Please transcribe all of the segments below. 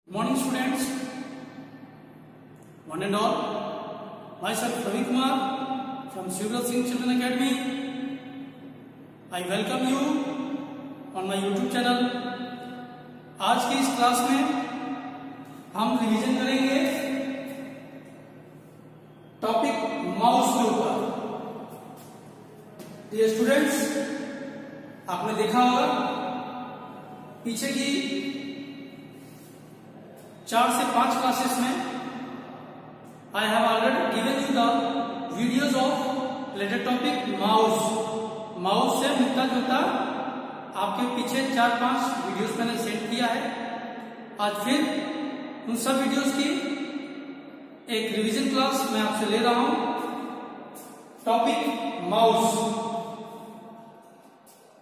Good morning, students, one and all. Myself Ravi Kumar from Shivraj Singh Children Academy. I welcome you on my YouTube channel. आज की इस class में हम revision करेंगे topic mouse के ऊपर। Dear students, आपने देखा होगा पीछे की 4 से 5 क्लासेस में I have already given you the videos of related topic mouse. Mouse से मिलता जुलता आपके पीछे 4-5 वीडियोस मैंने सेंड किया है। आज फिर उन सब वीडियोस की एक रिवीजन क्लास मैं आपसे ले रहा हूं। Topic mouse.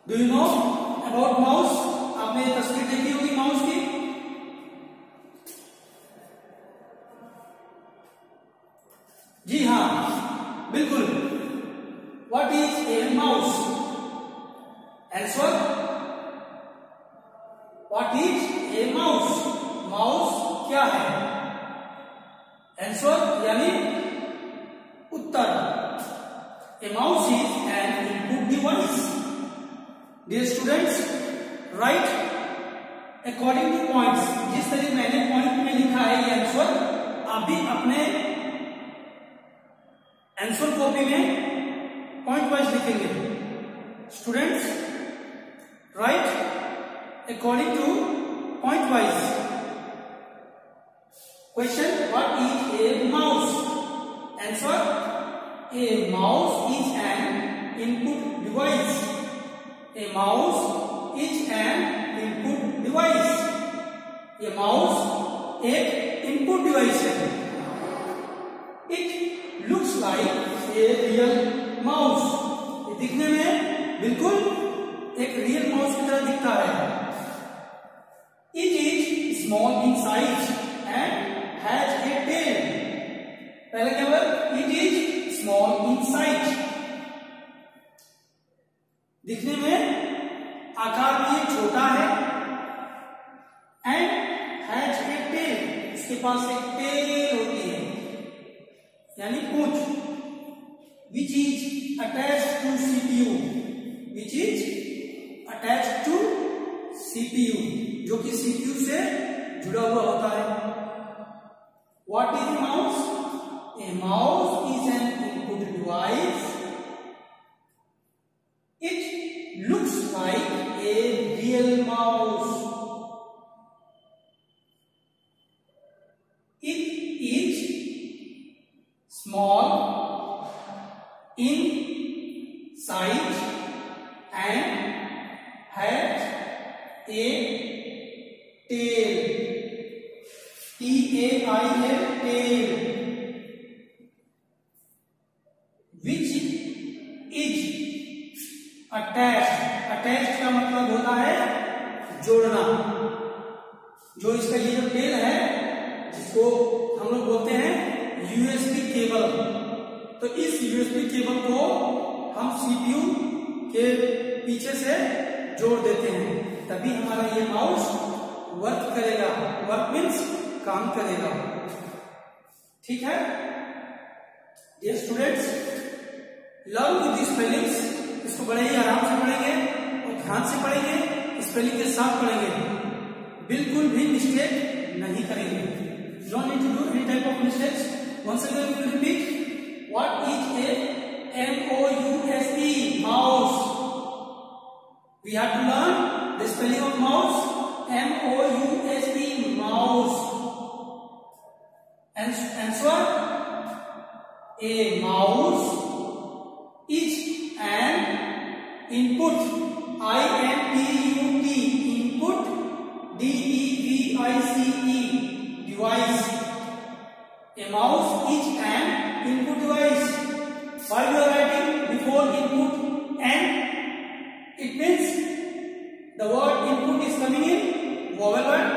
Do you know about mouse? आपने ये तस्वीर देखी होगी माउस की। जी हाँ, बिल्कुल। What is a mouse? Answer, what is a mouse? Mouse क्या है? आंसर यानी उत्तर। A mouse is an input device. Dear students, write according to points. जिस तरह मैंने पॉइंट में लिखा है ये आंसर, आप भी अपने आंसर कॉपी में पॉइंट वाइज लिखेंगे। Students, write according two point wise. Question, what is a mouse? Answer, A mouse is an input device. A mouse is an input device. ये माउस एक इनपुट डिवाइस है। It looks like a real mouse. ये दिखने में बिल्कुल एक real mouse की तरह दिखता है। It is small in size and has a tail. पहले क्या बोला? It is small in size. दिखने में आकार में ये छोटा है। एंड हैज ए टेल, इसके पास एक टेल होती है यानी पूंछ। Which is attached to CPU. Which is attached to CPU, जो कि सीपीयू से जुड़ा हुआ होता है। What is a mouse? A mouse is an input device. It looks like a real mouse. It is small in size and has a tail. T-A-I-L, tail. Which is attached. Attached का मतलब होता है जोड़ना। जो इसका ये जो tell है, जिसको हम लोग बोलते हैं यूएसबी केबल। तो इस यूएसबी केबल को हम सीपीयू के पीछे से जोड़ देते हैं, तभी हमारा ये माउस वर्क करेगा। वर्क मीन्स काम करेगा। ठीक है ये students, learn with the spellings. इसको बड़े ही आराम से पढ़ेंगे और ध्यान से पढ़ेंगे, स्पेलिंग के साथ पढ़ेंगे। बिल्कुल भी मिस्टेक नहीं करेंगे। Don't need to do any type of mistakes. Once again we will repeat. What is a M-O-U-S-E? Mouse. We have to learn the spelling of mouse. M-O-U-S-E, mouse. Answer. A mouse is an input. I-N-P-U-T. Input. D-E-V-I-C-E. Device. A mouse is an input device. Why we are writing before input and? It means the word input is coming in vowel word.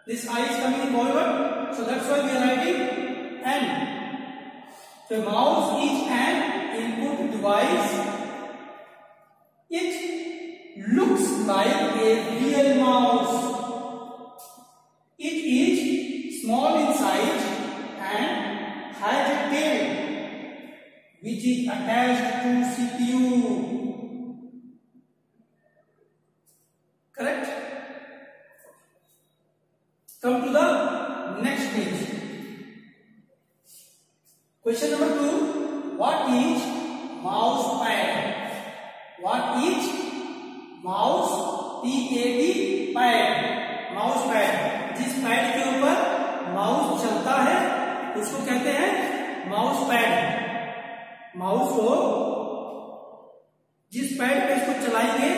This I is coming in vowel word, so that's why we are writing N. So a mouse is an input device. It looks like a real mouse. is attached to CPU. Correct? Come to the next page. Question number 2. What is mouse pad? What is mouse PAD pad? Mouse pad, जिस pad के ऊपर mouse चलता है उसको कहते हैं mouse pad. Mouse को जिस पैड पे इसको चलाएंगे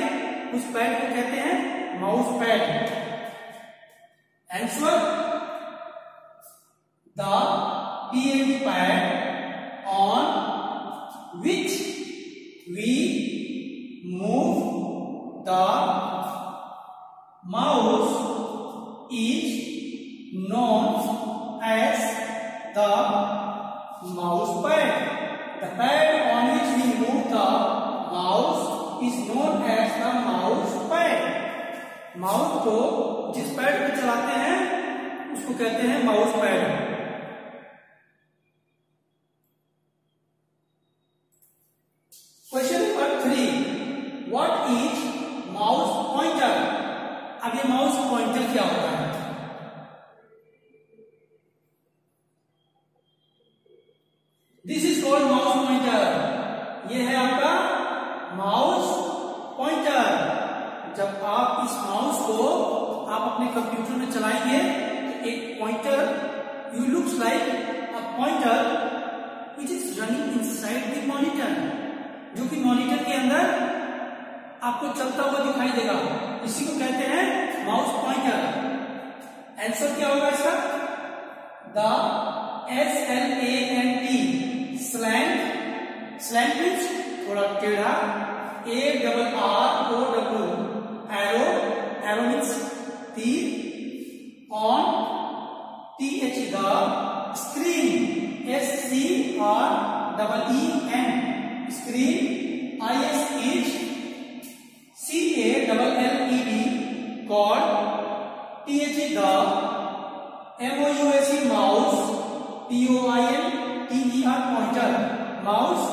उस पैड को कहते हैं mouse pad. Answer, the PAD pad on which we move the mouse is known as the mouse pad. The pad on which we move the mouse is known as the mouse pad. Mouse को जिस pad पे चलाते हैं उसको कहते हैं mouse pad. Question number 3. What is mouse pointer? अब ये माउस पॉइंटर क्या होता है? This is called mouse pointer. ये है आपका माउस पॉइंटर। जब आप इस माउस को आप अपने कंप्यूटर में चलाएंगे तो एक pointer you looks like a pointer which is running inside the monitor, जो कि मॉनिटर के अंदर आपको चलता हुआ दिखाई देगा। इसी को कहते हैं माउस पॉइंटर। आंसर क्या होगा इसका? The SLANT, slant. Slant means थोड़ा टेढ़ा। ARROW, arrow. एरो मीन्स तीर। On, TH, the screen. SCREEN, screen. IS, CALLED, called। TH, the MOUSE, mouse। POINTER, pointer, mouse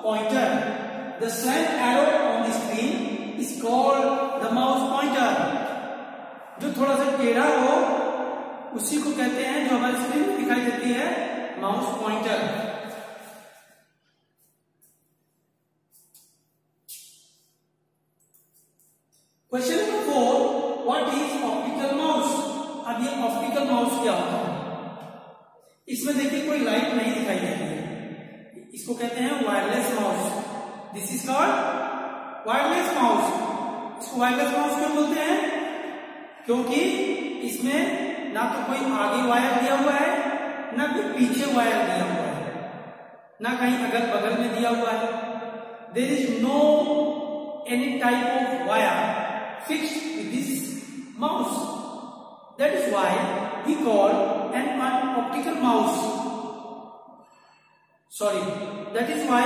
pointer। The slant arrow on the screen is called the mouse pointer। जो थोड़ा सा टेढ़ा हो उसी को कहते हैं, जो हमारी स्क्रीन में दिखाई देती है, mouse pointer. Question number 4. What is optical mouse? अब ये ऑप्टिकल माउस क्या होता है? इसमें देखिए कोई लाइट नहीं दिखाई देती है, इसको कहते हैं wireless mouse. This is called wireless mouse. इसको वायरलेस माउस क्यों बोलते हैं? क्योंकि इसमें ना तो कोई आगे वायर दिया हुआ है, ना कोई पीछे वायर दिया हुआ है, ना कहीं अगल बगल में दिया हुआ है। There is no any type of wire fixed with this mouse. That is why we call an optical mouse. Sorry, that is why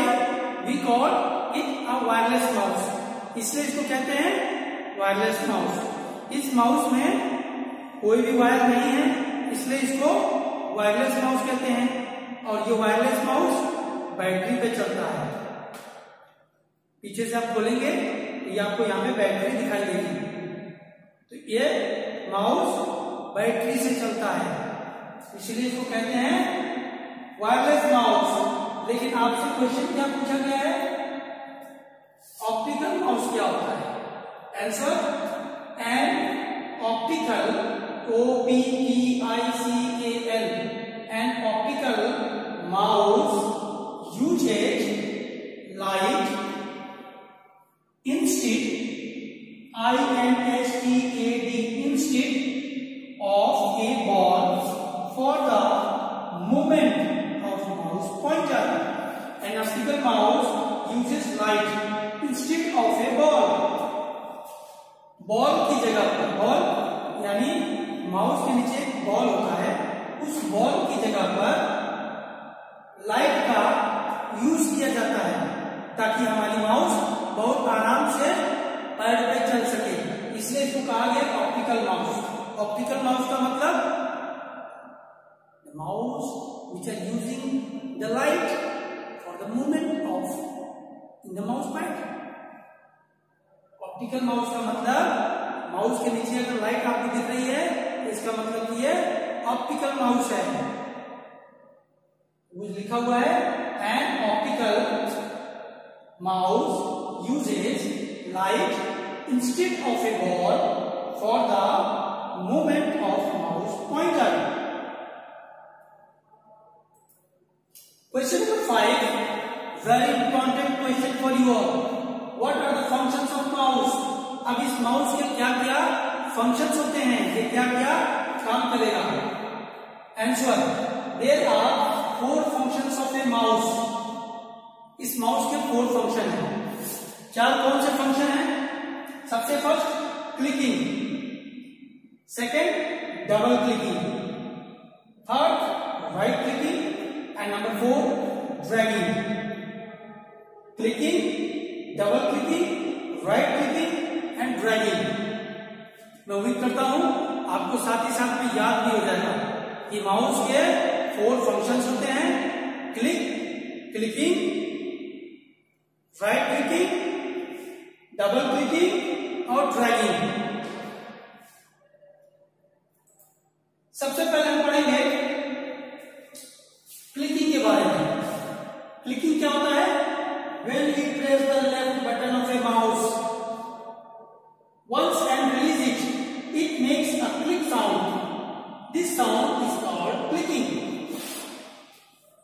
we call it a wireless mouse. इसलिए इसको कहते हैं वायरलेस माउस। इस mouse में कोई भी wire नहीं है, इसलिए इसको वायरलेस माउस कहते हैं। और ये वायरलेस माउस बैटरी पे चलता है। पीछे से आप खोलेंगे तो ये आपको यहाँ पे बैटरी दिखाई देगी। तो ये माउस बैटरी से चलता है, इसलिए इसको कहते हैं वायरलेस माउस। लेकिन आपसे क्वेश्चन क्या पूछा गया है? ऑप्टिकल माउस क्या होता है? Answer, an optical, OPTICAL, an optical mouse uses light instead, INSTEAD, instead of a ball for the movement of mouse pointer. An optical mouse uses light instead of a ball. Ball की जगह पर, ball यानी mouse के नीचे एक ball होता है, उस बॉल की जगह पर लाइट का यूज किया जाता है ताकि हमारी माउस बहुत आराम से पैड पे चल सके। इसलिए इसको कहा गया ऑप्टिकल माउस। ऑप्टिकल माउस का मतलब mouse which are using the light for the movement of in the mouse pad. Optical mouse का मतलब माउस के नीचे अगर लाइट आपको दिख रही है इसका मतलब कि ये ऑप्टिकल माउस है। वो लिखा हुआ है an optical mouse uses light instead of a ball for the movement of mouse pointer. Question number 5, very important question for you all. What are the functions of mouse? अब इस mouse के क्या क्या फंक्शंस होते हैं, ये क्या क्या काम करेगा? Answer, there are 4 functions of a mouse. इस माउस के 4 फंक्शन हैं। चार कौन से फंक्शन हैं? सबसे first clicking, second double clicking, third right clicking and number 4 dragging. Clicking, double clicking, right clicking and dragging. मैं उम्मीद करता हूं आपको साथ ही साथ में याद भी हो जाएगा कि माउस के 4 फंक्शंस होते हैं, click, clicking, right clicking, double clicking और ड्रैगिंग। सबसे पहले हम पढ़ेंगे क्लिकिंग के बारे में। क्लिकिंग क्या होता है? When we press the left button of a mouse once and release it, it makes a click sound. This sound is called clicking.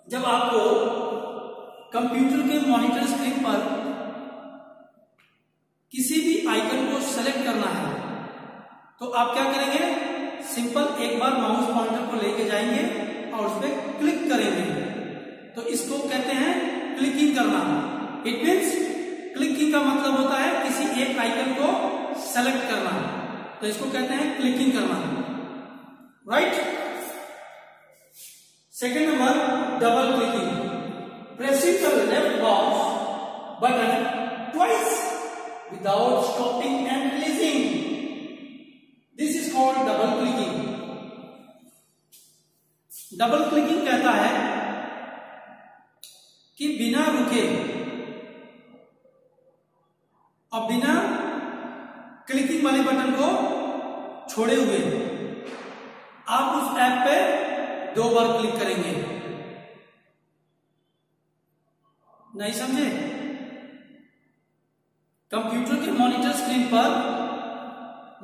जब आपको कंप्यूटर के मॉनिटर स्क्रीन पर किसी भी आइकन को सेलेक्ट करना है तो आप क्या करेंगे? सिंपल एक बार माउस पॉइंटर को लेके जाएंगे और उस पर क्लिक करेंगे, तो इसको कहते हैं क्लिकिंग करना। इट मीन्स क्लिकिंग का मतलब होता है किसी एक आइकन को सेलेक्ट करना, तो इसको कहते हैं क्लिकिंग करना, right? Second number double clicking. Pressing the left mouse button twice without stopping and releasing, this is called double clicking. Double clicking कहता है कि बिना रुके और बिना क्लिकिंग वाले बटन को छोड़े हुए आप उस ऐप पे 2 बार क्लिक करेंगे। नहीं समझे? कंप्यूटर के मॉनिटर स्क्रीन पर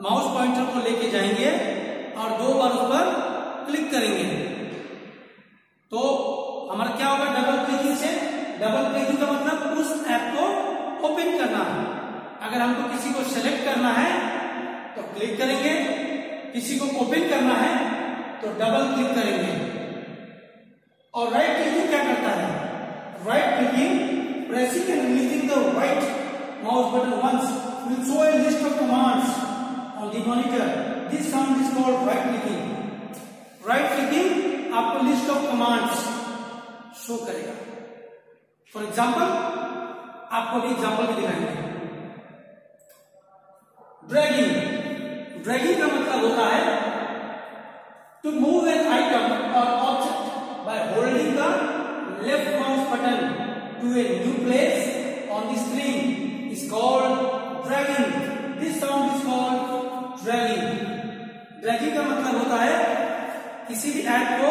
माउस पॉइंटर को लेके जाएंगे और 2 बार उस पर क्लिक करेंगे, तो हमारा क्या होगा? डबल क्लिकिंग से। डबल क्लिकिंग का मतलब उस ऐप को ओपन करना है। अगर हमको किसी को सेलेक्ट करना है तो क्लिक करेंगे, किसी को ओपन करना है तो डबल क्लिक करेंगे। और राइट क्लिकिंग क्या करता है? Right clicking, pressing and releasing the right mouse button once will show a list of commands on the monitor, this sound is called right clicking. Right clicking आपको list of commands show करेगा। For example, आपको अभी example भी दिखाएंगे। Dragging. Dragging का मतलब होता है टू मूव एन आइटम और object by holding the left mouse button to a new place on the screen is called dragging, this sound is called dragging. Dragging का मतलब होता है किसी भी ऐप को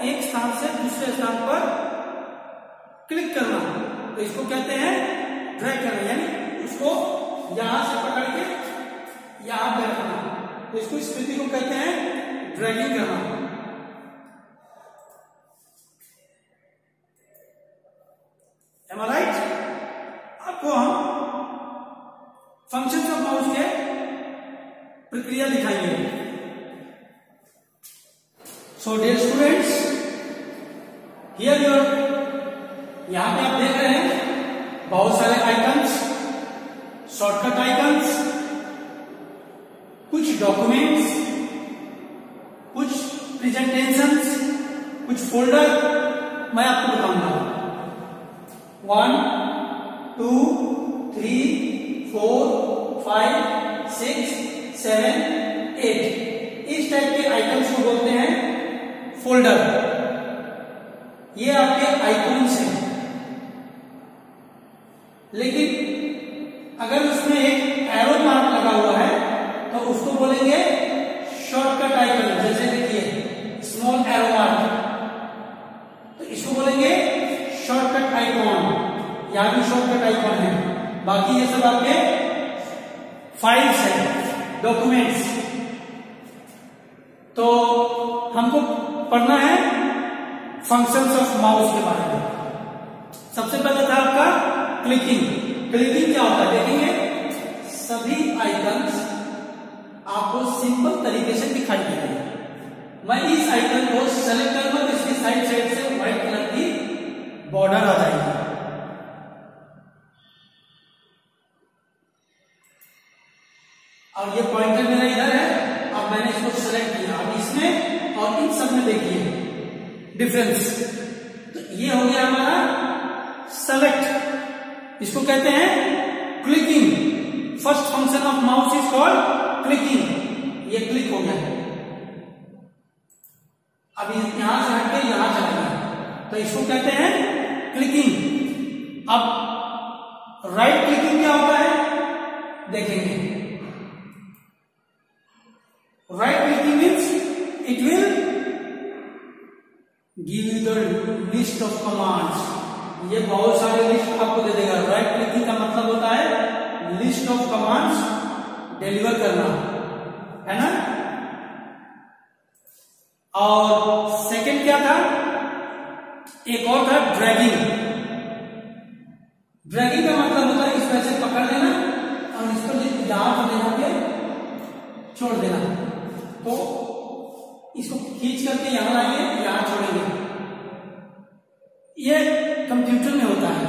एक स्थान से दूसरे स्थान पर क्लिक करना, तो इसको कहते हैं ड्रैग करना, यानी उसको यहां से पकड़ के यहां पे रखना, तो इसको स्थिति को कहते हैं ड्रैगिंग करना। Am I right? आपको हम फंक्शंस ऑफ माउस के प्रक्रिया दिखाएंगे। So dear students, here your, यहां पे आप देख रहे हैं बहुत सारे आइकन्स, शॉर्टकट आइकन्स, कुछ डॉक्यूमेंट्स, कुछ प्रेजेंटेशंस, कुछ फोल्डर मैं आपको बताऊंगा। 1 2 3 4 5 6 7 8 इस टाइप के आइकन्स को बोलते हैं फोल्डर। ये आपके आइकॉन्स हैं, अगर उसमें एक एरो मार्क लगा हुआ है तो उसको बोलेंगे शॉर्टकट आइकन। जैसे देखिए स्मॉल एरो मार्क, तो इसको बोलेंगे शॉर्टकट आइकॉन। यहां भी शॉर्टकट आइकॉन है। बाकी ये सब आपके फाइल्स है, डॉक्यूमेंट्स। तो हमको पढ़ना है फंक्शंस ऑफ माउस के बारे में। सबसे पहले था आपका क्लिकिंग। क्लिकिंग क्या होता है देखेंगे। सभी आइकन्स आपको सिंपल तरीके से दिखाई दे रहे हैं। मैं इस आइकन को सेलेक्ट करूंगा तो इसकी साइड से व्हाइट कलर की बॉर्डर आ जाएगी। और ये पॉइंटर मेरा इधर है। अब मैंने इसको सेलेक्ट किया। अब इसमें और इन सब में देखिए डिफरेंस। तो ये हो गया हमारा सेलेक्ट। इसको कहते हैं clicking. First function of mouse is called clicking. ये क्लिक हो गया। अब यहां से हटके यहां चला गया तो इसको कहते हैं क्लिकिंग। अब राइट क्लिकिंग क्या होता है देखेंगे। Right clicking means it will give you the list of commands. ये बहुत सारे लिस्ट आपको दे देगा। राइट क्लिकिंग का मतलब होता है लिस्ट ऑफ कमांड्स डिलीवर करना, है ना। और सेकंड क्या था, एक और था ड्रैगिंग। ड्रैगिंग का मतलब होता है इस तरह से पकड़ लेना और इसको यहां पर ले जाके छोड़ देना। तो इसको खींच करके यहां लाएंगे, यहां छोड़ेंगे। ये कंप्यूटर में होता है।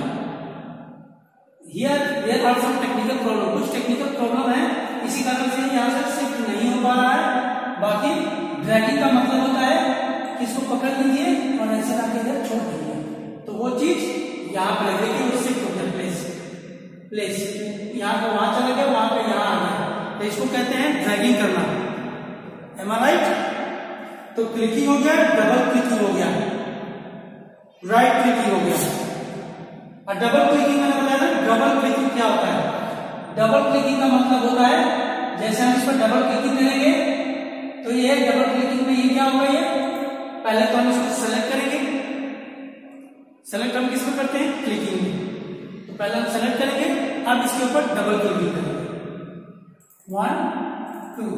Here are some technical problem. कुछ टेक्निकल प्रॉब्लम है, इसी कारण से यहां से शिफ्ट नहीं हो पा रहा है। बाकी ड्रैगिंग का मतलब होता है कि इसको पकड़ लीजिए और ऐसे लाके इधर छोड़ दीजिए। तो वो चीज यहां पर देखिए वो शिफ्ट हो गया प्लेस। यहां पे वहां चला गया, वहां पे यहां आ गया। तो इसको कहते हैं ड्रैगिंग करना। एम आई राइट। तो क्लिकिंग हो गया, डबल क्लिकिंग हो गया, राइट क्लिकिंग हो गया। और डबल क्लिकिंग मैंने बताया ना, डबल क्लिकिंग क्या होता है। डबल क्लिकिंग का मतलब होता है जैसे हम इस पर डबल क्लिकिंग करेंगे तो ये डबल क्लिकिंग में ये क्या होगा। ये पहले तो हम इसको सेलेक्ट करेंगे। सेलेक्ट हम किसमें करते हैं, क्लिकिंग में। तो पहले हम सेलेक्ट करेंगे, अब इसके ऊपर डबल क्लिकिंग करेंगे। 1 2।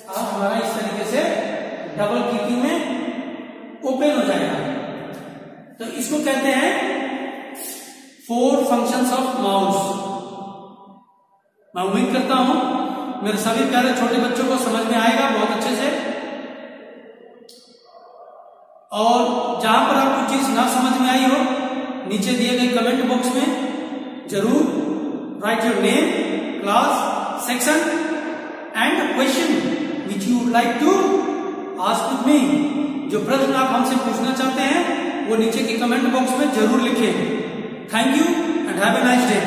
अब हमारा इस तरीके से डबल क्लिकिंग में ओपन हो जाएगा। तो इसको कहते हैं 4 फंक्शंस ऑफ माउस। मैं उम्मीद करता हूं मेरे सभी प्यारे छोटे बच्चों को समझ में आएगा बहुत अच्छे से। और जहां पर आपको चीज ना समझ में आई हो, नीचे दिए गए कमेंट बॉक्स में जरूर write your name, class, section and question which you would like to ask with me. जो प्रश्न आप हमसे पूछना चाहते हैं वो नीचे के कमेंट बॉक्स में जरूर लिखें। Thank you and have a nice day.